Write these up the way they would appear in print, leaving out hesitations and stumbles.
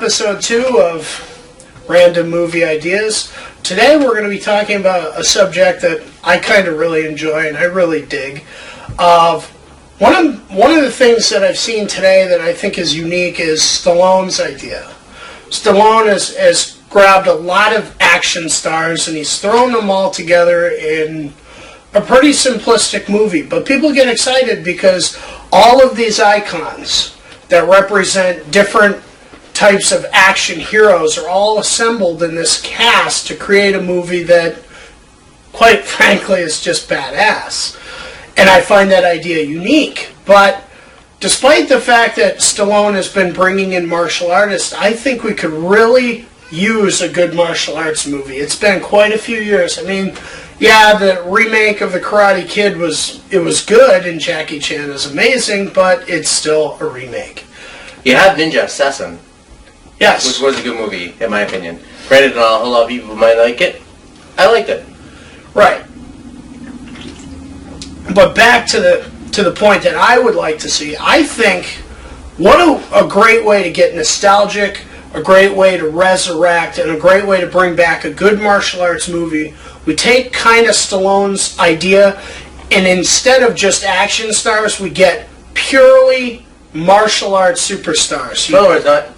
episode 2 of Random Movie Ideas. Today we're going to be talking about a subject that I kind of really enjoy and I really dig. One of the things that I've seen today that I think is unique is Stallone's idea. Stallone has grabbed a lot of action stars and he's thrown them all together in a pretty simplistic movie. But people get excited because all of these icons that represent different types of action heroes are all assembled in this cast to create a movie that, quite frankly, is just badass. And I find that idea unique. But despite the fact that Stallone has been bringing in martial artists, I think we could really use a good martial arts movie. It's been quite a few years. I mean, yeah, the remake of The Karate Kid was good, and Jackie Chan is amazing, but it's still a remake. You have Ninja Assassin. Yes. Which was a good movie, in my opinion. Granted, a lot of people might like it. I liked it. Right. But back to the point that I would like to see, I think, what a great way to get nostalgic, a great way to resurrect, and a great way to bring back a good martial arts movie. We take kind of Stallone's idea, and instead of just action stars, we get purely martial arts superstars. In other words,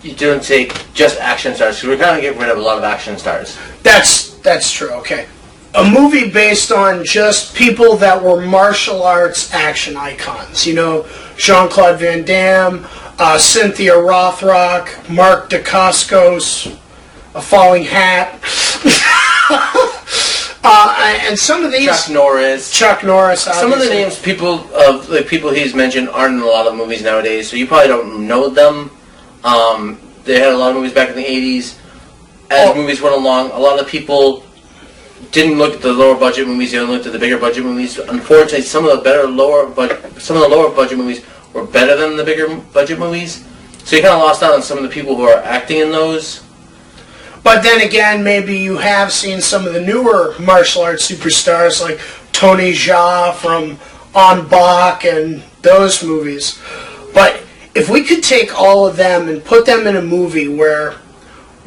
you don't take just action stars, because we're kind of getting rid of a lot of action stars. That's true, okay. A movie based on just people that were martial arts action icons. You know, Jean-Claude Van Damme, Cynthia Rothrock, Mark Dacascos, A Falling Hat. And some of these... Chuck Norris, obviously. Some of the names people he's mentioned aren't in a lot of movies nowadays, so you probably don't know them. They had a lot of movies back in the 80s. As movies went along, a lot of people didn't look at the lower budget movies, they only looked at the bigger budget movies. Unfortunately, some of the lower budget movies were better than the bigger budget movies. So you kind of lost out on some of the people who are acting in those. But then again, maybe you have seen some of the newer martial arts superstars like Tony Jaa from On Bak and those movies. But if we could take all of them and put them in a movie where,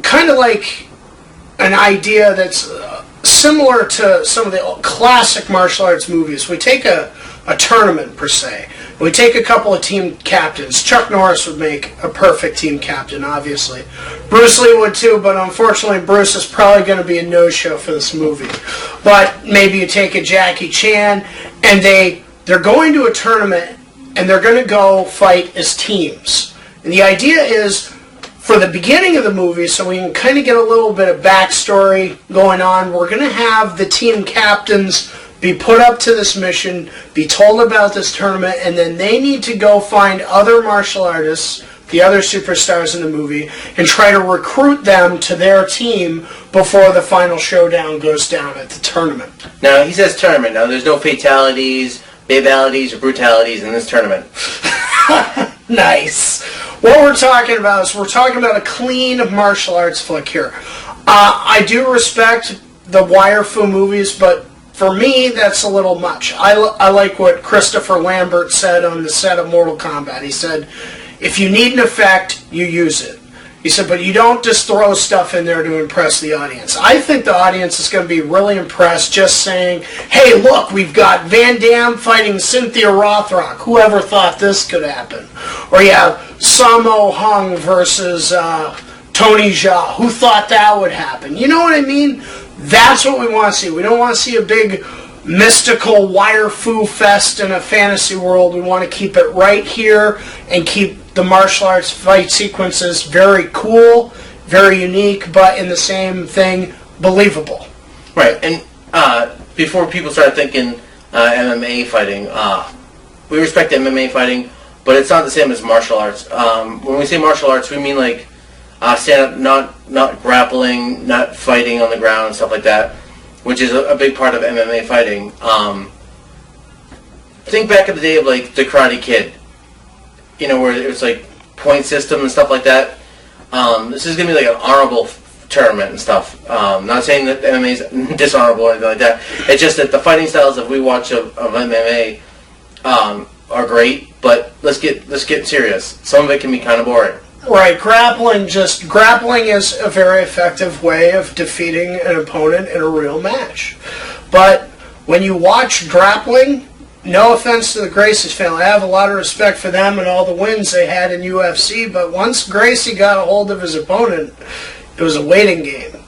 kind of like an idea that's similar to some of the classic martial arts movies, we take a tournament per se. We take a couple of team captains. Chuck Norris would make a perfect team captain, obviously. Bruce Lee would too, but unfortunately Bruce is probably going to be a no-show for this movie. But maybe you take a Jackie Chan, and they're going to a tournament, and they're going to go fight as teams. And the idea is, for the beginning of the movie, so we can kind of get a little bit of backstory going on, we're going to have the team captains be put up to this mission, be told about this tournament, and then they need to go find other martial artists, the other superstars in the movie, and try to recruit them to their team before the final showdown goes down at the tournament. Now, he says tournament. Now, there's no fatalities, babalities, or brutalities in this tournament. Nice. What we're talking about is we're talking about a clean martial arts flick here. I do respect the wire fu movies, but for me, that's a little much. I like what Christopher Lambert said on the set of Mortal Kombat. He said, if you need an effect, you use it. He said, but you don't just throw stuff in there to impress the audience. I think the audience is going to be really impressed just saying, hey, look, we've got Van Damme fighting Cynthia Rothrock. Whoever thought this could happen? Or you have Sammo Hung versus Tony Jaa. Who thought that would happen? You know what I mean? That's what we want to see. We don't want to see a big mystical wire fu fest in a fantasy world. We want to keep it right here and keep the martial arts fight sequences very cool, very unique, but in the same thing, believable. Right, and before people start thinking MMA fighting, we respect MMA fighting, but it's not the same as martial arts. When we say martial arts, we mean like stand up, not grappling, not fighting on the ground, and stuff like that, which is a big part of MMA fighting. Think back in the day of like the Karate Kid, you know, where it was like point system and stuff like that. This is gonna be like an honorable tournament and stuff. Not saying that MMA is dishonorable or anything like that. It's just that the fighting styles that we watch of MMA are great, but let's get serious. Some of it can be kind of boring. Right, grappling is a very effective way of defeating an opponent in a real match. But when you watch grappling, no offense to the Gracie's family, I have a lot of respect for them and all the wins they had in UFC, but once Gracie got a hold of his opponent, it was a waiting game.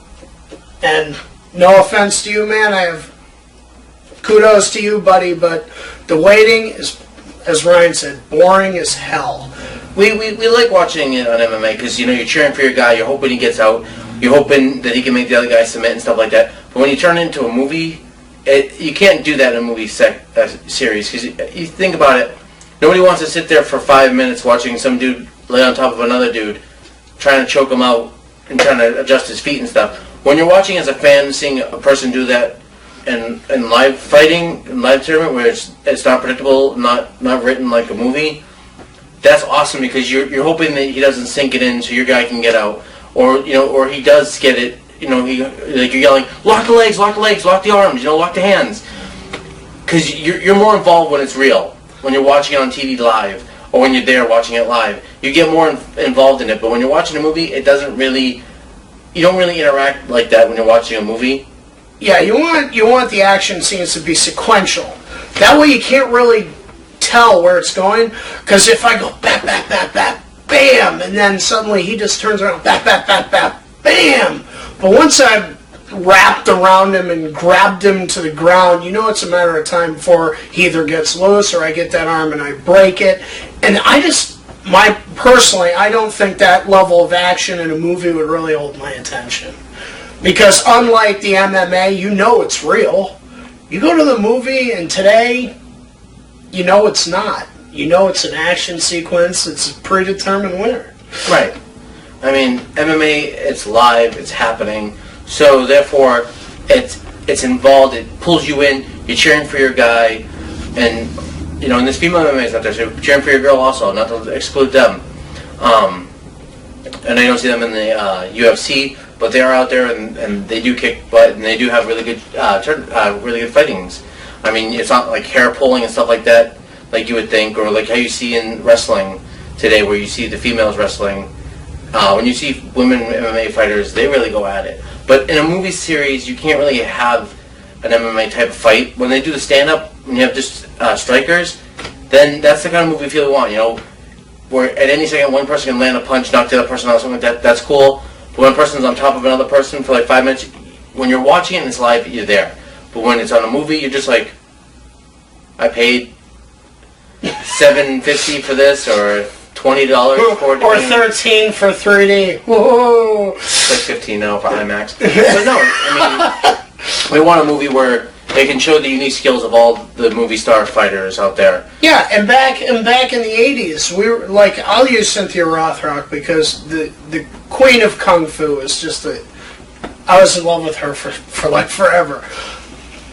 And no offense to you, man, I have kudos to you, buddy, but the waiting is, as Ryan said, boring as hell. We like watching it on MMA because, you know, you're cheering for your guy, you're hoping he gets out, you're hoping that he can make the other guy submit and stuff like that. But when you turn it into a movie, you can't do that in a movie series because you think about it, nobody wants to sit there for 5 minutes watching some dude lay on top of another dude, trying to choke him out and trying to adjust his feet and stuff. When you're watching as a fan, seeing a person do that in live fighting, in live tournament where it's not predictable, not written like a movie, that's awesome because you're hoping that he doesn't sink it in so your guy can get out, or or he does get it. You're yelling, lock the legs, lock the arms, lock the hands, because you're more involved when it's real. When you're watching it on TV live, or when you're there watching it live, you get more involved in it. But when you're watching a movie, you don't really interact like that when you're watching a movie. Yeah, you want the action scenes to be sequential. That way you can't really tell where it's going, because if I go bap, bap, bap, bap, bam, and then suddenly he just turns around, bap, bap, bap, bap, bam. But once I've wrapped around him and grabbed him to the ground, it's a matter of time before he either gets loose or I get that arm and I break it. And personally, I don't think that level of action in a movie would really hold my attention. Because unlike the MMA, it's real. You go to the movie and today, it's not. It's an action sequence. It's a predetermined winner. Right. I mean, MMA, it's live, it's happening, so therefore, it's involved, it pulls you in, you're cheering for your guy, and, and there's female MMAs out there, so you're cheering for your girl also, not to exclude them. And I don't see them in the UFC, but they are out there, and they do kick butt, and they do have really good fightings. I mean, it's not like hair pulling and stuff like that, like you would think, or like how you see in wrestling today, where you see the females wrestling. When you see women MMA fighters, they really go at it. But in a movie series, you can't really have an MMA type of fight. When they do the stand-up, when you have just strikers, then that's the kind of movie feel we want, where at any second one person can land a punch, knock the other person out, something like that. That's cool. But when a person's on top of another person for like 5 minutes, when you're watching it and it's live, you're there. But when it's on a movie, you're just like, I paid $7.50 for this, or $20 for it. Or $13 for 3D. Whoa! It's like $15 now for IMAX. But no, I mean, we want a movie where they can show the unique skills of all the movie star fighters out there. Yeah, and back in the 80s, we were like, I'll use Cynthia Rothrock because the queen of Kungfu is just I was in love with her for like forever.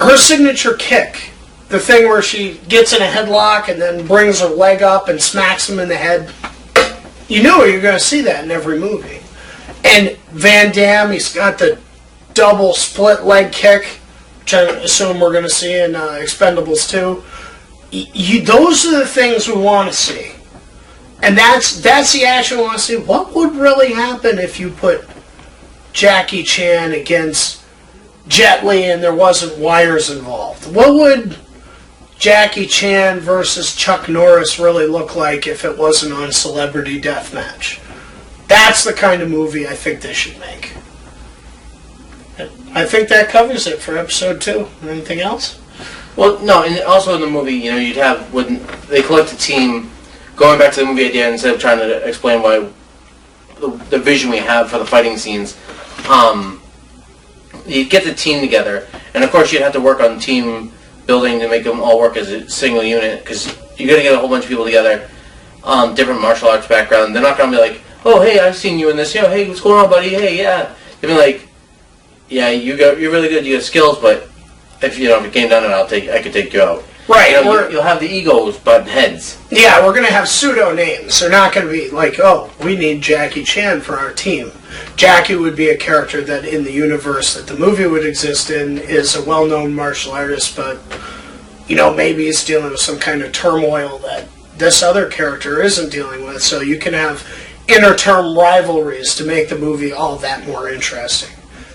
Her signature kick, the thing where she gets in a headlock and then brings her leg up and smacks him in the head, you knew you were going to see that in every movie. And Van Damme, he's got the double split leg kick, which I assume we're going to see in Expendables 2. Those are the things we want to see. And that's the action we want to see. What would really happen if you put Jackie Chan against Jet Li and there wasn't wires involved? What would Jackie Chan versus Chuck Norris really look like if it wasn't on Celebrity Deathmatch? That's the kind of movie I think they should make. I think that covers it for episode 2. Anything else? Well, no, and also in the movie, you'd have, when they collect a team, going back to the movie idea, instead of trying to explain why the vision we have for the fighting scenes, you'd get the team together, and of course you'd have to work on team building to make them all work as a single unit, because you got to get a whole bunch of people together, different martial arts background. They're not going to be like, oh, hey, I've seen you in this, hey, what's going on, buddy, hey, yeah. They'd be like, yeah, you're really good, you have skills, but if it came down to it, I could take you out. Right. You'll have the egos butting heads. Yeah, we're going to have pseudo names. They're not going to be like, oh, we need Jackie Chan for our team. Jackie would be a character that in the universe that the movie would exist in is a well-known martial artist, but, maybe he's dealing with some kind of turmoil that this other character isn't dealing with. So you can have inter-term rivalries to make the movie all that more interesting.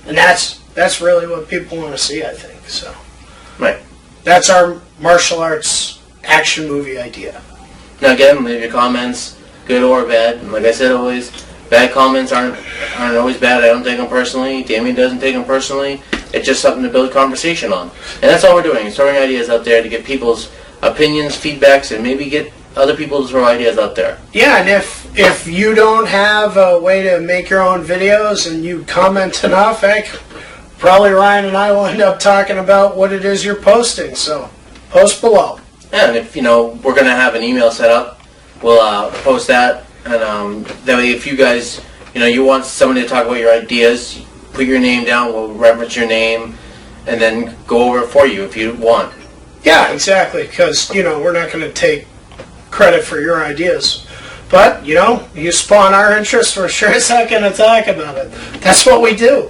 And that's really what people want to see, I think. So, Right. that's our martial arts action movie idea. Now again, leave your comments, good or bad. And like I said, always, bad comments aren't always bad. I don't take them personally. Damien doesn't take them personally. It's just something to build conversation on. And that's all we're doing, is throwing ideas out there to get people's opinions, feedbacks, and maybe get other people to throw ideas out there. Yeah, and if you don't have a way to make your own videos and you comment enough, heck, probably Ryan and I will end up talking about what it is you're posting. So, post below. And if, we're going to have an email set up, we'll post that. And that way, if you guys, you want somebody to talk about your ideas, put your name down, we'll reference your name, and then go over it for you if you want. Yeah, exactly, because, we're not going to take credit for your ideas. But, you spawn our interest, we're sure as heck going to talk about it. That's what we do.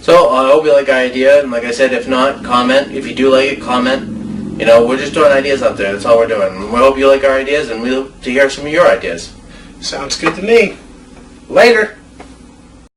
So, I hope you like our idea, and like I said, if not, comment. If you do like it, comment. We're just throwing ideas out there. That's all we're doing. We hope you like our ideas, and we hope to hear some of your ideas. Sounds good to me. Later.